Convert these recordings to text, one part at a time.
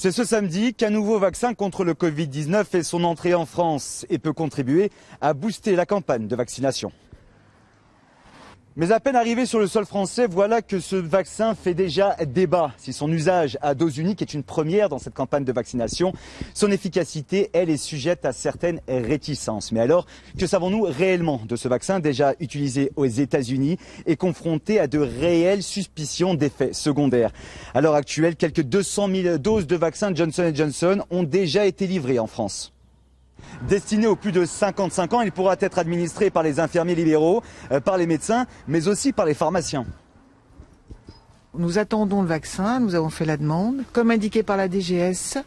C'est ce samedi qu'un nouveau vaccin contre le Covid-19 fait son entrée en France et peut contribuer à booster la campagne de vaccination. Mais à peine arrivé sur le sol français, voilà que ce vaccin fait déjà débat. Si son usage à dose unique est une première dans cette campagne de vaccination, son efficacité, elle, est sujette à certaines réticences. Mais alors, que savons-nous réellement de ce vaccin déjà utilisé aux États-Unis et confronté à de réelles suspicions d'effets secondaires? À l'heure actuelle, quelques 200 000 doses de vaccin Johnson & Johnson ont déjà été livrées en France. Destiné aux plus de 55 ans, il pourra être administré par les infirmiers libéraux, par les médecins, mais aussi par les pharmaciens. Nous attendons le vaccin, nous avons fait la demande, comme indiqué par la DGS,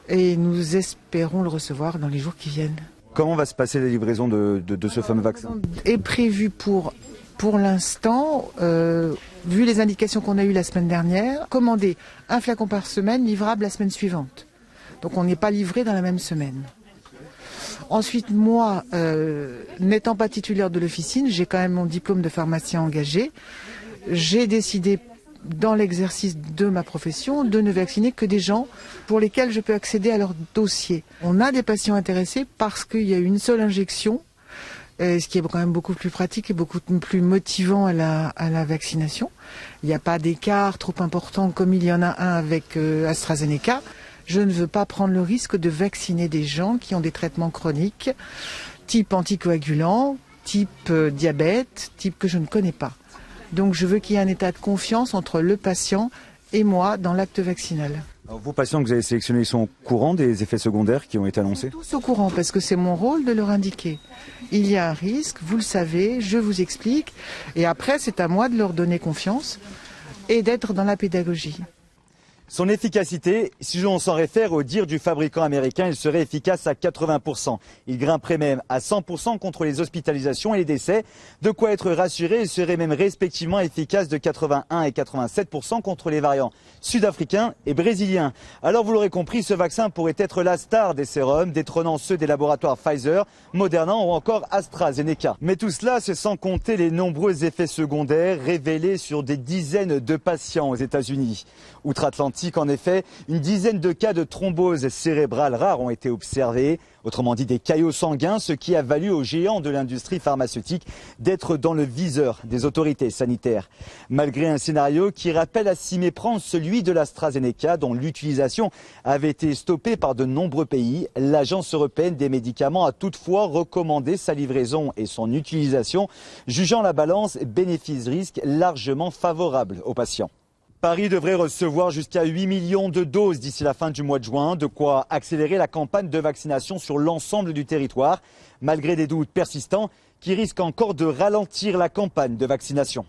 et nous espérons le recevoir dans les jours qui viennent. Comment va se passer la livraison de ce fameux vaccin? Est prévu pour l'instant, vu les indications qu'on a eues la semaine dernière, commander un flacon par semaine, livrable la semaine suivante. Donc on n'est pas livré dans la même semaine. Ensuite, moi, n'étant pas titulaire de l'officine, j'ai quand même mon diplôme de pharmacien engagé. J'ai décidé, dans l'exercice de ma profession, de ne vacciner que des gens pour lesquels je peux accéder à leur dossier. On a des patients intéressés parce qu'il y a une seule injection, ce qui est quand même beaucoup plus pratique et beaucoup plus motivant à la vaccination. Il n'y a pas d'écart trop important comme il y en a un avec AstraZeneca. Je ne veux pas prendre le risque de vacciner des gens qui ont des traitements chroniques, type anticoagulant, type diabète, type que je ne connais pas. Donc je veux qu'il y ait un état de confiance entre le patient et moi dans l'acte vaccinal. Alors, vos patients que vous avez sélectionnés, ils sont au courant des effets secondaires qui ont été annoncés? Ils sont tous au courant parce que c'est mon rôle de leur indiquer. Il y a un risque, vous le savez, je vous explique. Et après, c'est à moi de leur donner confiance et d'être dans la pédagogie. Son efficacité, si on s'en réfère au dire du fabricant américain, il serait efficace à 80%. Il grimperait même à 100% contre les hospitalisations et les décès. De quoi être rassuré, il serait même respectivement efficace de 81 et 87% contre les variants sud-africains et brésiliens. Alors vous l'aurez compris, ce vaccin pourrait être la star des sérums, détrônant ceux des laboratoires Pfizer, Moderna ou encore AstraZeneca. Mais tout cela, c'est sans compter les nombreux effets secondaires révélés sur des dizaines de patients aux États-Unis. Outre-Atlantique, en effet, une dizaine de cas de thrombose cérébrale rare ont été observés, autrement dit des caillots sanguins, ce qui a valu aux géants de l'industrie pharmaceutique d'être dans le viseur des autorités sanitaires. Malgré un scénario qui rappelle à s'y méprendre celui de l'AstraZeneca, dont l'utilisation avait été stoppée par de nombreux pays, l'Agence européenne des médicaments a toutefois recommandé sa livraison et son utilisation, jugeant la balance bénéfice-risque largement favorable aux patients. Paris devrait recevoir jusqu'à 8 millions de doses d'ici la fin du mois de juin, de quoi accélérer la campagne de vaccination sur l'ensemble du territoire, malgré des doutes persistants qui risquent encore de ralentir la campagne de vaccination.